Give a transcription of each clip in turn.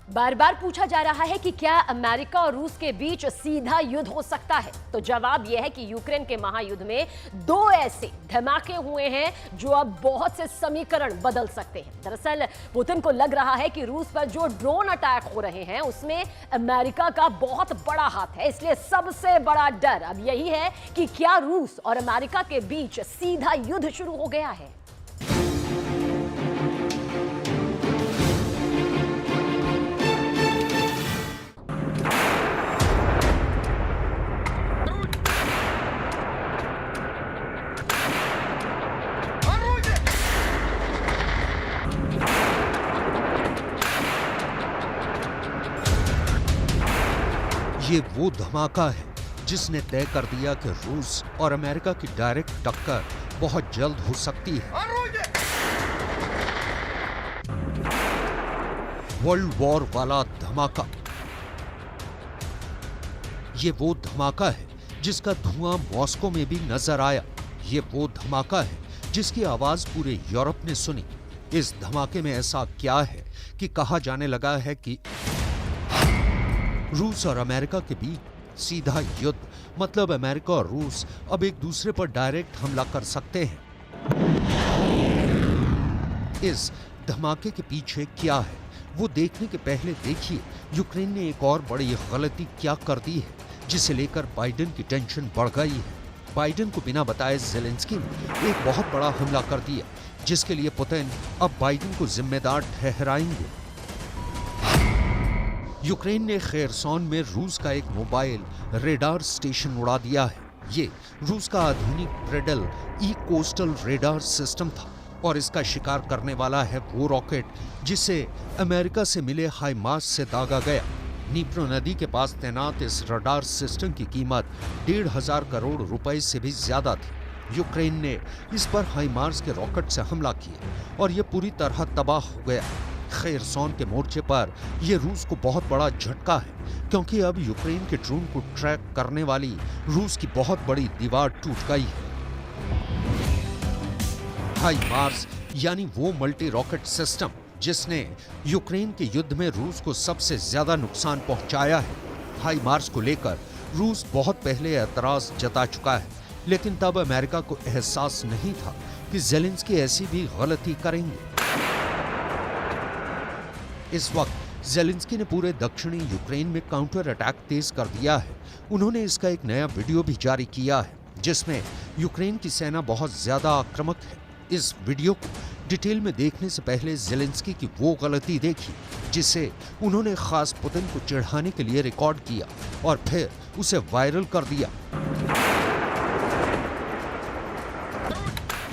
बार बार पूछा जा रहा है कि क्या अमेरिका और रूस के बीच सीधा युद्ध हो सकता है। तो जवाब यह है कि यूक्रेन के महायुद्ध में दो ऐसे धमाके हुए हैं जो अब बहुत से समीकरण बदल सकते हैं। दरअसल पुतिन को लग रहा है कि रूस पर जो ड्रोन अटैक हो रहे हैं उसमें अमेरिका का बहुत बड़ा हाथ है। इसलिए सबसे बड़ा डर अब यही है कि क्या रूस और अमेरिका के बीच सीधा युद्ध शुरू हो गया है। ये वो धमाका है जिसने तय कर दिया कि रूस और अमेरिका की डायरेक्ट टक्कर बहुत जल्द हो सकती है। वर्ल्ड वॉर वाला धमाका। ये वो धमाका है जिसका धुआं मॉस्को में भी नजर आया। ये वो धमाका है जिसकी आवाज पूरे यूरोप ने सुनी। इस धमाके में ऐसा क्या है कि कहा जाने लगा है कि रूस और अमेरिका के बीच सीधा युद्ध, मतलब अमेरिका और रूस अब एक दूसरे पर डायरेक्ट हमला कर सकते हैं। इस धमाके के पीछे क्या है वो देखने के पहले देखिए यूक्रेन ने एक और बड़ी गलती क्या कर दी है जिसे लेकर बाइडेन की टेंशन बढ़ गई है। बाइडेन को बिना बताए ज़ेलेंस्की ने एक बहुत बड़ा हमला कर दिया जिसके लिए पुतिन अब बाइडेन को जिम्मेदार ठहराएंगे। यूक्रेन ने खेरसॉन में रूस का एक मोबाइल रेडार स्टेशन उड़ा दिया है। ये रूस का आधुनिक प्रेडल ई कोस्टल रेडार सिस्टम था और इसका शिकार करने वाला है वो रॉकेट जिसे अमेरिका से मिले हाइमार्स से दागा गया। नीप्रो नदी के पास तैनात इस रडार सिस्टम की कीमत 1,500 करोड़ रुपए से भी ज्यादा थी। यूक्रेन ने इस पर हाइमार्स के रॉकेट से हमला किया और यह पूरी तरह तबाह हो गया। खेरसॉन के मोर्चे पर यह रूस को बहुत बड़ा झटका है क्योंकि अब यूक्रेन के ड्रोन को ट्रैक करने वाली रूस की बहुत बड़ी दीवार टूट गई है। हाइमार्स यानी वो मल्टी रॉकेट सिस्टम जिसने यूक्रेन के युद्ध में रूस को सबसे ज्यादा नुकसान पहुंचाया है। हाइमार्स को लेकर रूस बहुत पहले एतराज जता चुका है, लेकिन तब अमेरिका को एहसास नहीं था कि ज़ेलेंस्की ऐसी भी गलती करेंगे। इस वक्त ज़ेलेंस्की ने पूरे दक्षिणी यूक्रेन में काउंटर अटैक तेज कर दिया है। उन्होंने इसका एक नया वीडियो भी जारी किया है जिसमें यूक्रेन की सेना बहुत ज्यादा आक्रामक है। इस वीडियो को डिटेल में देखने से पहले ज़ेलेंस्की की वो गलती देखी जिसे उन्होंने खास पुतिन को चिढ़ाने के लिए रिकॉर्ड किया और फिर उसे वायरल कर दिया।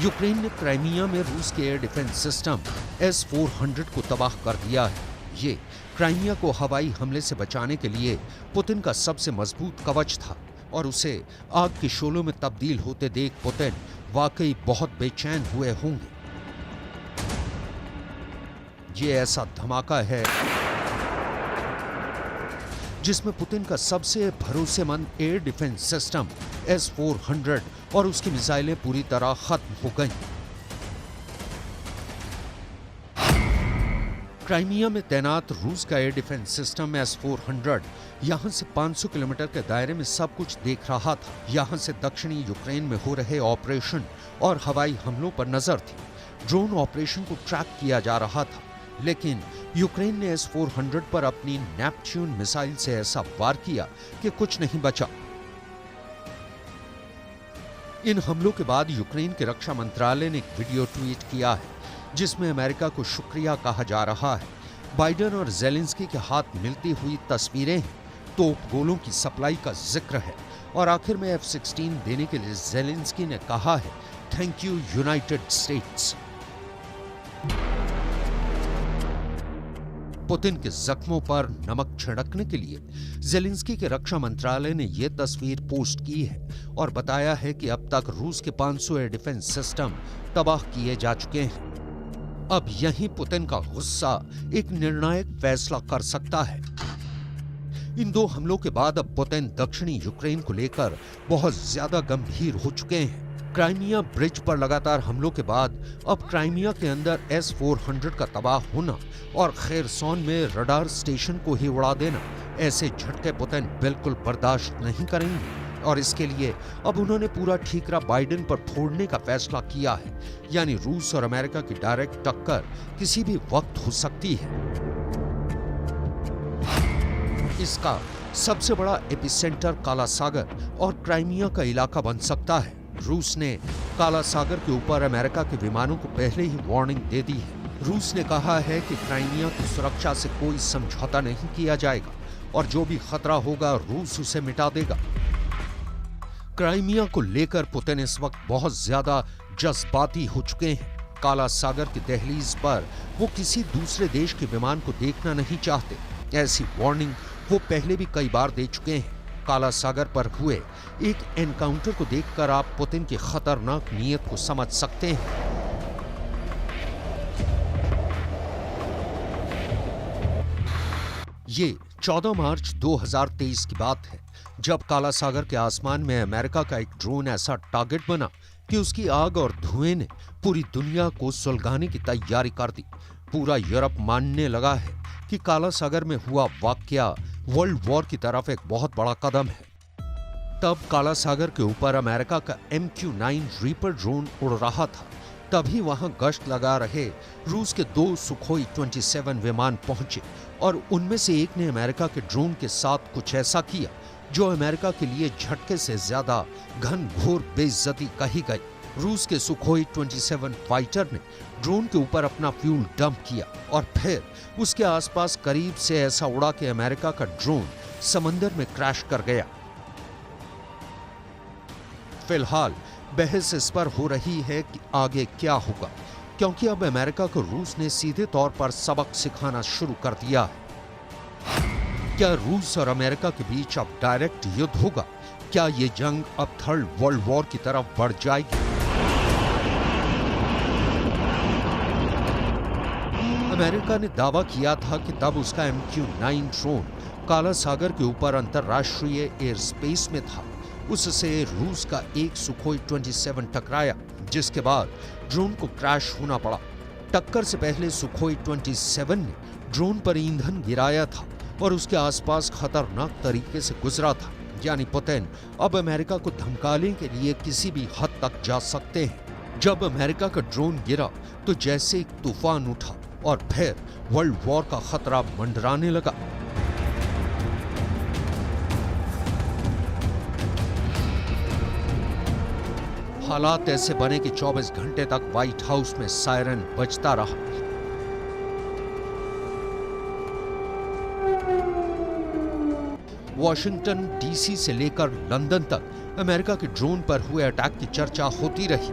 यूक्रेन ने क्राइमिया में रूस के एयर डिफेंस सिस्टम S-400 को तबाह कर दिया है। ये क्राइमिया को हवाई हमले से बचाने के लिए पुतिन का सबसे मजबूत कवच था और उसे आग के शोलों में तब्दील होते देख पुतिन वाकई बहुत बेचैन हुए होंगे। ये ऐसा धमाका है जिसमें पुतिन का सबसे भरोसेमंद एयर डिफेंस सिस्टम S-400 और उसकी मिसाइलें पूरी तरह खत्म हो गईं। क्राइमिया में तैनात रूस का एयर डिफेंस सिस्टम S-400 यहां से 500 किलोमीटर के दायरे में सब कुछ देख रहा था। यहां से दक्षिणी यूक्रेन में हो रहे ऑपरेशन और हवाई हमलों पर नजर थी। ड्रोन ऑपरेशन को ट्रैक किया जा रहा था, लेकिन यूक्रेन ने S-400 पर अपनी नेपच्यून मिसाइल से ऐसा वार किया कि कुछ नहीं बचा। इन हमलों के बाद यूक्रेन के रक्षा मंत्रालय ने एक वीडियो ट्वीट किया है जिसमें अमेरिका को शुक्रिया कहा जा रहा है। बाइडेन और ज़ेलेंस्की के हाथ मिलती हुई तस्वीरें हैं, तोप गोलों की सप्लाई का जिक्र है और आखिर में F-16 देने के लिए ज़ेलेंस्की ने कहा है thank you United states. Putin के जख्मों पर नमक छिड़कने के लिए ज़ेलेंस्की के रक्षा मंत्रालय ने यह तस्वीर पोस्ट की है और बताया है कि अब तक रूस के 500 एयर डिफेंस सिस्टम तबाह किए जा चुके हैं। अब यहीं पुतिन का गुस्सा एक निर्णायक फैसला कर सकता है। इन दो हमलों के बाद अब पुतिन दक्षिणी यूक्रेन को लेकर बहुत ज्यादा गंभीर हो चुके हैं। क्राइमिया ब्रिज पर लगातार हमलों के बाद अब क्राइमिया के अंदर S-400 का तबाह होना और खेरसॉन में रडार स्टेशन को ही उड़ा देना, ऐसे झटके पुतिन बिल्कुल बर्दाश्त नहीं करेंगे और इसके लिए अब उन्होंने पूरा ठीकरा बाइडेन पर फोड़ने का फैसला किया है। यानी रूस और अमेरिका की डायरेक्ट टक्कर किसी भी वक्त हो सकती है। इसका सबसे बड़ा एपिसेंटर काला सागर और क्राइमिया का इलाका बन सकता है। रूस ने काला सागर के ऊपर अमेरिका के विमानों को पहले ही वार्निंग दे दी है। रूस ने कहा है कि क्राइमिया की सुरक्षा से कोई समझौता नहीं किया जाएगा और जो भी खतरा होगा रूस उसे मिटा देगा। क्राइमिया को लेकर पुतिन इस वक्त बहुत ज्यादा जज्बाती हो चुके हैं। काला सागर की दहलीज पर वो किसी दूसरे देश के विमान को देखना नहीं चाहते। ऐसी वार्निंग वो पहले भी कई बार दे चुके हैं। काला सागर पर हुए एक एनकाउंटर को देखकर आप पुतिन की खतरनाक नीयत को समझ सकते हैं। ये 14 मार्च 2023 की बात है, जब काला सागर के आसमान में अमेरिका का एक ड्रोन ऐसा टारगेट बना कि उसकी आग और धुएं ने पूरी दुनिया को सुलगाने की तैयारी कर दी। पूरा यूरोप मानने लगा है कि काला सागर में हुआ वाकया वर्ल्ड वॉर की तरफ एक बहुत बड़ा कदम है। तब काला सागर के ऊपर अमेरिका का MQ-9 रीपर ड्रोन उड़ रहा था। तभी वहां गश्त लगा रहे रूस के 2 सुखोई 27 विमान पहुंचे और उनमें से एक ने अमेरिका के ड्रोन के साथ कुछ ऐसा किया जो अमेरिका के लिए झटके से ज्यादा घनघोर बेइज्जती कही गई। रूस के सुखोई 27 फाइटर ने ड्रोन के ऊपर अपना फ्यूल डंप किया और फिर उसके आसपास करीब से ऐसा उड़ा कि अमेरिका का ड्रोन समंदर में क्रैश कर गया। फिलहाल बहस इस पर हो रही है कि आगे क्या होगा, क्योंकि अब अमेरिका को रूस ने सीधे तौर पर सबक सिखाना शुरू कर दिया है। क्या रूस और अमेरिका के बीच अब डायरेक्ट युद्ध होगा? क्या ये जंग अब थर्ड वर्ल्ड वॉर की तरफ बढ़ जाएगी? अमेरिका ने दावा किया था कि तब उसका MQ-9 ड्रोन काला सागर के ऊपर अंतरराष्ट्रीय एयर स्पेस में था। उससे रूस का एक सुखोई 27 टकराया, जिसके बाद ड्रोन को क्रैश होना पड़ा। टक्कर से पहले सुखोई 27 ने ड्रोन पर ईंधन गिराया था और उसके आसपास खतरनाक तरीके से गुजरा था। यानी पुतिन अब अमेरिका को धमकाने के लिए किसी भी हद तक जा सकते हैं। जब अमेरिका का ड्रोन गिरा तो जैसे एक तूफान उठा और फिर वर्ल्ड वॉर का खतरा मंडराने लगा। हालात ऐसे बने कि 24 घंटे तक व्हाइट हाउस में सायरन बजता रहा। वॉशिंगटन DC से लेकर लंदन तक अमेरिका के ड्रोन पर हुए अटैक की चर्चा होती रही।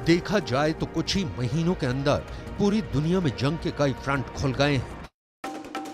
देखा जाए तो कुछ ही महीनों के अंदर पूरी दुनिया में जंग के कई फ्रंट खुल गए हैं।